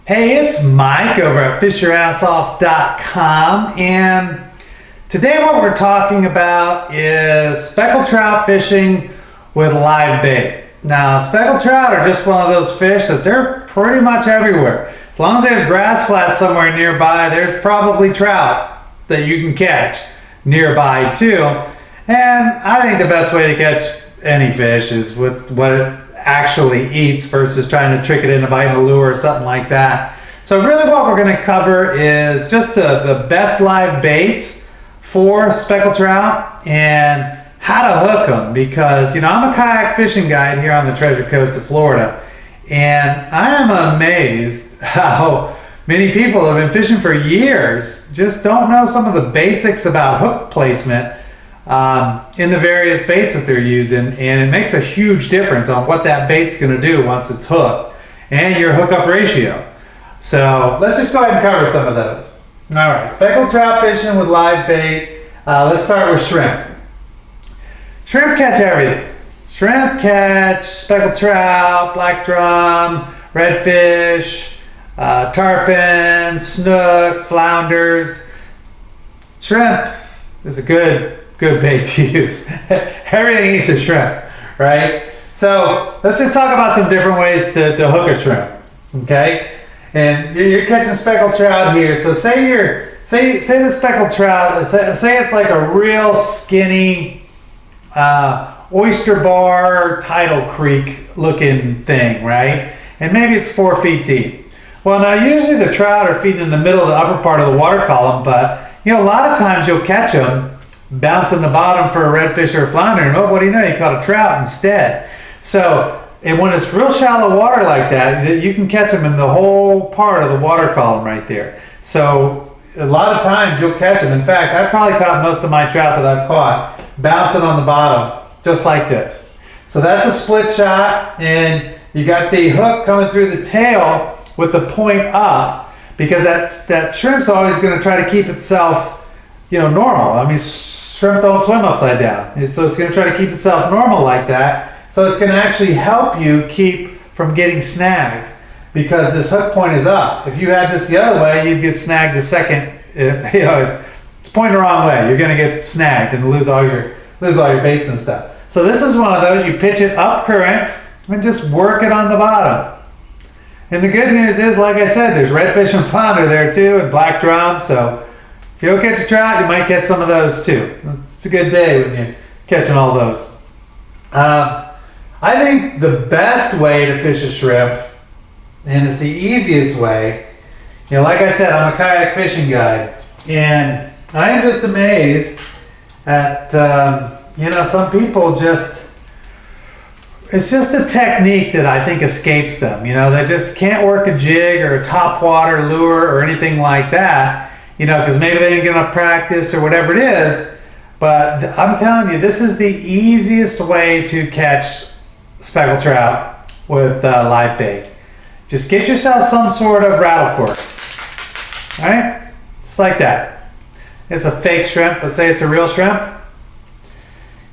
Hey, it's Mike over at fishyourassoff.com, and today what we're talking about is speckled trout fishing with live bait. Now, speckled trout are just one of those fish that they're pretty much everywhere. As long as there's grass flats somewhere nearby, there's probably trout that you can catch nearby too. And I think the best way to catch any fish is with what it actually eats versus trying to trick it into biting a lure or something like that. So really what we're going to cover is just the best live baits for speckled trout and how to hook them, because I'm a kayak fishing guide here on the Treasure Coast of Florida, and I am amazed how many people have been fishing for years just don't know some of the basics about hook placement in the various baits that they're using, and it makes a huge difference on what that bait's going to do once it's hooked and your hookup ratio. So let's just go ahead and cover some of those. All right, speckled trout fishing with live bait. Let's start with shrimp. Shrimp catch everything. Shrimp catch speckled trout, black drum, redfish, tarpon, snook, flounders. Shrimp is a good bait to use. Everything eats a shrimp, right? So let's just talk about some different ways to hook a shrimp, okay? And you're catching speckled trout here. So say the speckled trout, say it's like a real skinny oyster bar tidal creek looking thing, right? And maybe it's 4 feet deep. Well, now usually the trout are feeding in the middle of the upper part of the water column, but a lot of times you'll catch them bouncing the bottom for a redfish or a flounder, and what do you know, you caught a trout instead. So and when it's real shallow water like that, you can catch them in the whole part of the water column right there. So a lot of times you'll catch them. In fact, I've probably caught most of my trout that I've caught bouncing on the bottom just like this. So that's a split shot, and you got the hook coming through the tail with the point up, because that shrimp's always going to try to keep itself normal. I mean, shrimp don't swim upside down. So it's going to try to keep itself normal like that. So it's going to actually help you keep from getting snagged, because this hook point is up. If you had this the other way, you'd get snagged the second, it's pointing the wrong way. You're going to get snagged and lose all your baits and stuff. So this is one of those, you pitch it up current and just work it on the bottom. And the good news is, like I said, there's redfish and flounder there too, and black drum. So if you don't catch a trout, you might catch some of those too. It's a good day when you're catching all those. I think the best way to fish a shrimp, and it's the easiest way, like I said, I'm a kayak fishing guide, and I am just amazed at, some people it's just a technique that I think escapes them. They just can't work a jig or a topwater lure or anything like that, because maybe they didn't get enough practice or whatever it is. But I'm telling you, this is the easiest way to catch speckled trout with live bait. Just get yourself some sort of rattle cord. All right? Just like that. It's a fake shrimp, but say it's a real shrimp.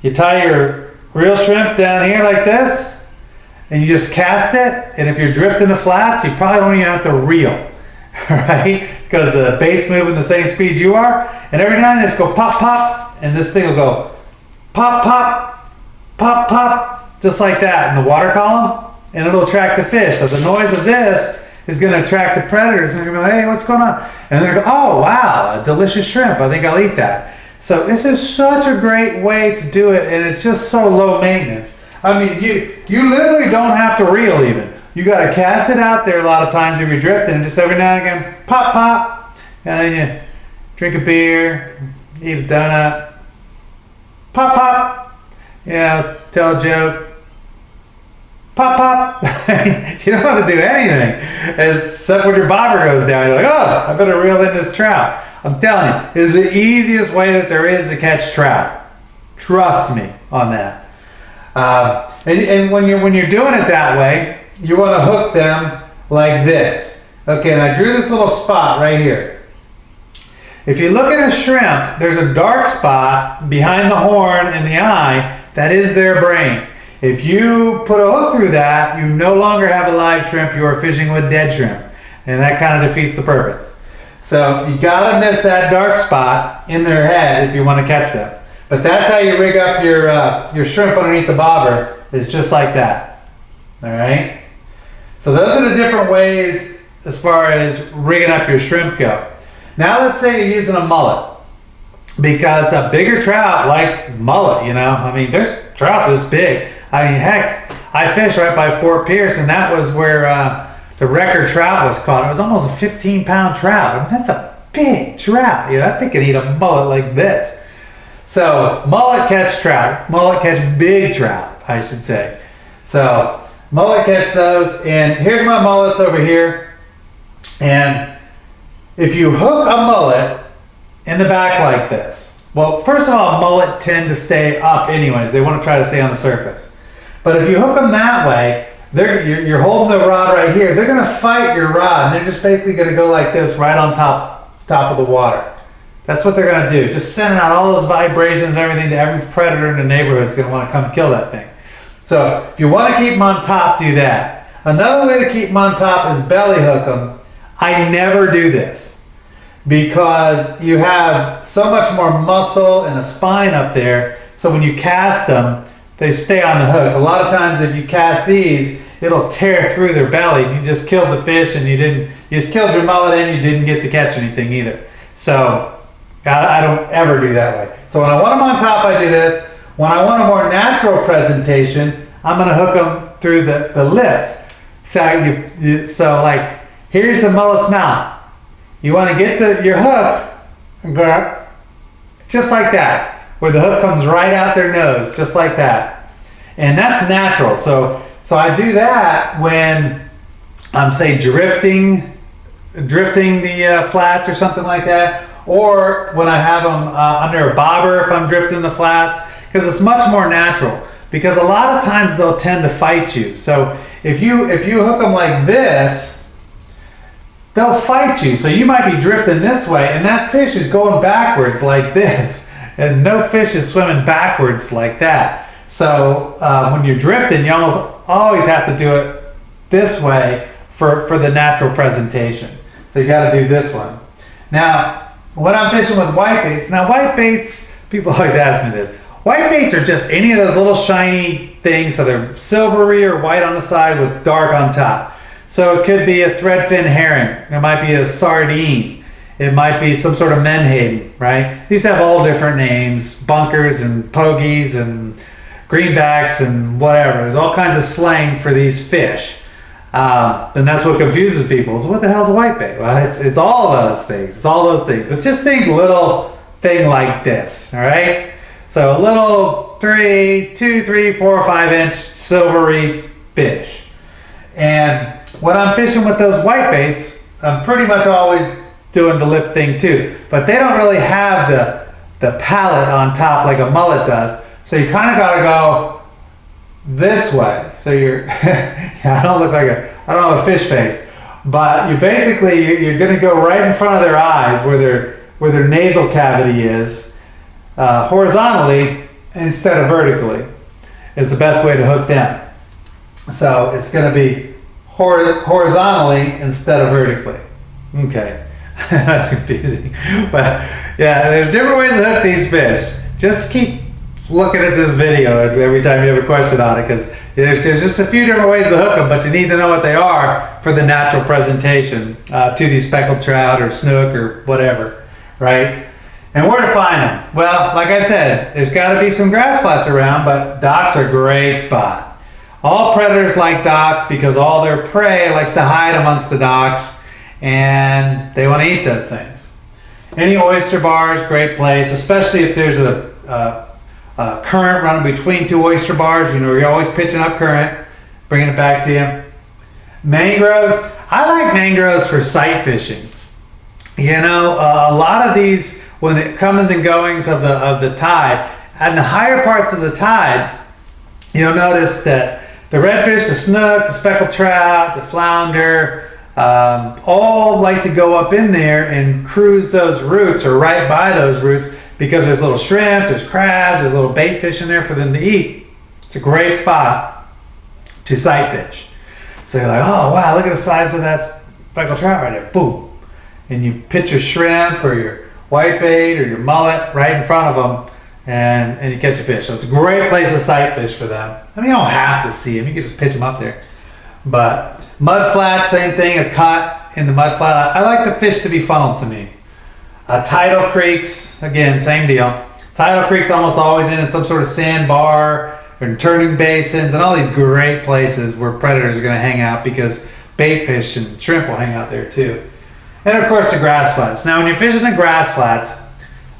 You tie your real shrimp down here like this, and you just cast it, and if you're drifting the flats, you probably don't even have to reel, right? Because the bait's moving the same speed you are, and every now and then just go pop, pop, and this thing will go pop, pop, pop, pop, just like that in the water column, and it'll attract the fish. So the noise of this is going to attract the predators, and they're going to be like, hey, what's going on? And they're going to go, oh, wow, a delicious shrimp. I think I'll eat that. So this is such a great way to do it, and it's just so low maintenance. I mean, you literally don't have to reel even. You got to cast it out there a lot of times if you're drifting, and just every now and again, pop, pop, and then you drink a beer, eat a donut, pop, pop, tell a joke, pop, pop. You don't have to do anything except when your bobber goes down. You're like, oh, I better reel in this trout. I'm telling you, it is the easiest way that there is to catch trout. Trust me on that. And when you're doing it that way, you want to hook them like this. Okay, and I drew this little spot right here. If you look at a shrimp, there's a dark spot behind the horn and the eye. That is their brain. If you put a hook through that, you no longer have a live shrimp, you are fishing with dead shrimp. and that kind of defeats the purpose. So you gotta miss that dark spot in their head if you want to catch them. But that's how you rig up your shrimp underneath the bobber, is just like that. All right. So those are the different ways as far as rigging up your shrimp go. Now let's say you're using a mullet, because a bigger trout like mullet, you know, I mean, there's trout this big. I mean, heck, I fished right by Fort Pierce, and that was where the record trout was caught. It was almost a 15-pound trout. I mean, that's a big trout. You know, I think I need a mullet like this. So mullet catch trout, mullet catch big trout, I should say. So mullet catch those, and here's my mullets over here. And if you hook a mullet in the back like this, well, first of all, mullet tend to stay up anyways. They want to try to stay on the surface. But if you hook them that way, you're holding the rod right here. They're going to fight your rod, and they're just basically going to go like this right on top of the water. That's what they're going to do. Just sending out all those vibrations and everything to every predator in the neighborhood is going to want to come kill that thing. So if you want to keep them on top, do that. Another way to keep them on top is belly hook them. I never do this because you have so much more muscle and a spine up there. So when you cast them, they stay on the hook. A lot of times if you cast these, it'll tear through their belly. You just killed the fish, and you just killed your mullet, and you didn't get to catch anything either. So I don't ever do that way. So when I want them on top, I do this. When I want a more natural presentation, I'm going to hook them through the lips. So like, here's the mullet's mouth. You want to get your hook and go just like that, where the hook comes right out their nose, just like that. And that's natural. So I do that when I'm, say, drifting the flats or something like that, or when I have them under a bobber if I'm drifting the flats, because it's much more natural. Because a lot of times they'll tend to fight you. So if you hook them like this, they'll fight you. So you might be drifting this way, and that fish is going backwards like this, and no fish is swimming backwards like that. So when you're drifting, you almost always have to do it this way for the natural presentation. So you got to do this one. Now, when I'm fishing with white baits, people always ask me this. White baits are just any of those little shiny things, so they're silvery or white on the side with dark on top. So it could be a threadfin herring. It might be a sardine. It might be some sort of menhaden, right? These have all different names, bunkers and pogies and greenbacks and whatever. There's all kinds of slang for these fish. And that's what confuses people. So what the hell is a white bait? Well, it's all those things. It's all those things. But just think little thing like this, all right? So a little 2, 3, 4, 5 inch silvery fish. And when I'm fishing with those white baits, I'm pretty much always doing the lip thing too. But they don't really have the palate on top like a mullet does. So you kind of got to go this way. So you're, I don't have a fish face, but you're going to go right in front of their eyes where their nasal cavity is, horizontally instead of vertically is the best way to hook them. So it's going to be horizontally instead of vertically. Okay, that's confusing. But yeah, there's different ways to hook these fish. Just keep looking at this video every time you have a question on it, because there's just a few different ways to hook them, but you need to know what they are for the natural presentation to these speckled trout or snook or whatever, right? And where to find them? Well, like I said, there's got to be some grass flats around, but docks are a great spot. All predators like docks because all their prey likes to hide amongst the docks, and they want to eat those things. Any oyster bars, great place, especially if there's a current running between two oyster bars. You know, you're always pitching up current, bringing it back to you. Mangroves, I like mangroves for sight fishing. You know, a lot of these, when it comes and goings of the tide, at the higher parts of the tide, you'll notice that the redfish, the snook, the speckled trout, the flounder, all like to go up in there and cruise those roots or right by those roots, because there's little shrimp, there's crabs, there's little bait fish in there for them to eat. It's a great spot to sight fish. So you're like, oh wow, look at the size of speckled trout right there, boom. And you pitch your shrimp or your whitebait or your mullet right in front of them, and you catch a fish. So it's a great place to sight fish for them. I mean, you don't have to see them, you can just pitch them up there. But mudflat, same thing, a cut in the mudflat. I like the fish to be funneled to me. Tidal creeks, again, same deal. Tidal creeks almost always in some sort of sandbar or turning basins and all these great places where predators are going to hang out, because bait fish and shrimp will hang out there too. And of course the grass flats. Now when you're fishing the grass flats,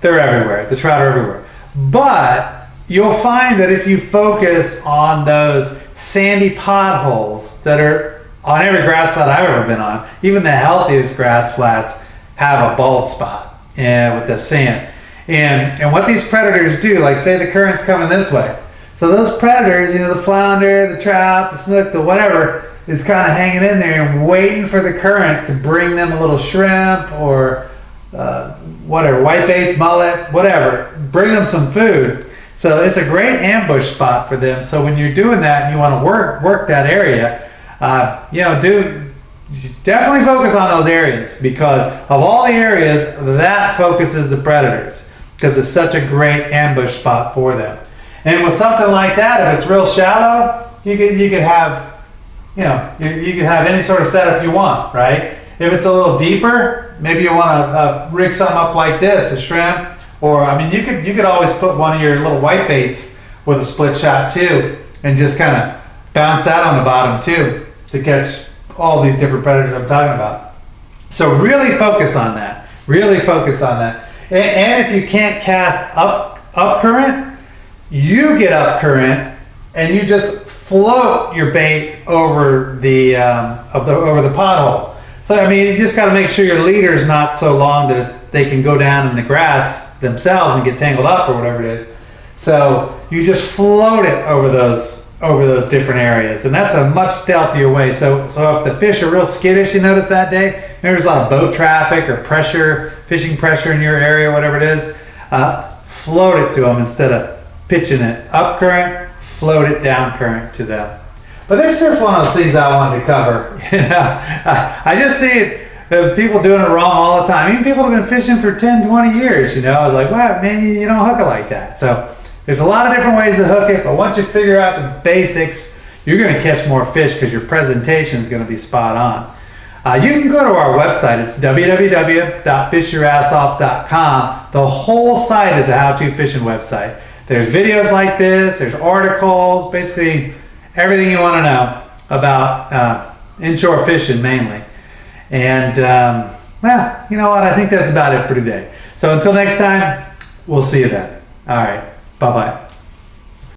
they're everywhere. The trout are everywhere. But you'll find that if you focus on those sandy potholes that are on every grass flat I've ever been on, even the healthiest grass flats have a bald spot with the sand. And what these predators do, like say the current's coming this way. So those predators, you know, the flounder, the trout, the snook, the whatever, is kind of hanging in there and waiting for the current to bring them a little shrimp or whatever, whitebaits, mullet, whatever, bring them some food. So it's a great ambush spot for them. So when you're doing that and you want to work that area, you know, definitely focus on those areas, because of all the areas, that focuses the predators, because it's such a great ambush spot for them. And with something like that, if it's real shallow, you could have, you know, you can have any sort of setup you want, right? If it's a little deeper, maybe you want to rig something up like this, a shrimp, or I mean, you could always put one of your little white baits with a split shot too, and just kind of bounce that on the bottom too to catch all these different predators I'm talking about. So really focus on that. Really focus on that. And if you can't cast up current, you get up current and you just float your bait over the over the pothole. So I mean, you just got to make sure your leader's not so long that they can go down in the grass themselves and get tangled up or whatever it is. So you just float it over those different areas, and that's a much stealthier way. So if the fish are real skittish, you notice that day, maybe there's a lot of boat traffic or fishing pressure in your area, whatever it is, float it to them instead of pitching it up current, float it down current to them. But this is just one of those things I wanted to cover. You know, I just see people doing it wrong all the time. Even people who have been fishing for 10, 20 years, you know, I was like, wow, man, you don't hook it like that. So there's a lot of different ways to hook it, but once you figure out the basics, you're going to catch more fish because your presentation is going to be spot on. You can go to our website. It's www.fishyourassoff.com. The whole site is a how-to fishing website. There's videos like this, there's articles, basically everything you want to know about inshore fishing mainly. And, well, you know what? I think that's about it for today. So until next time, we'll see you then. All right. Bye-bye.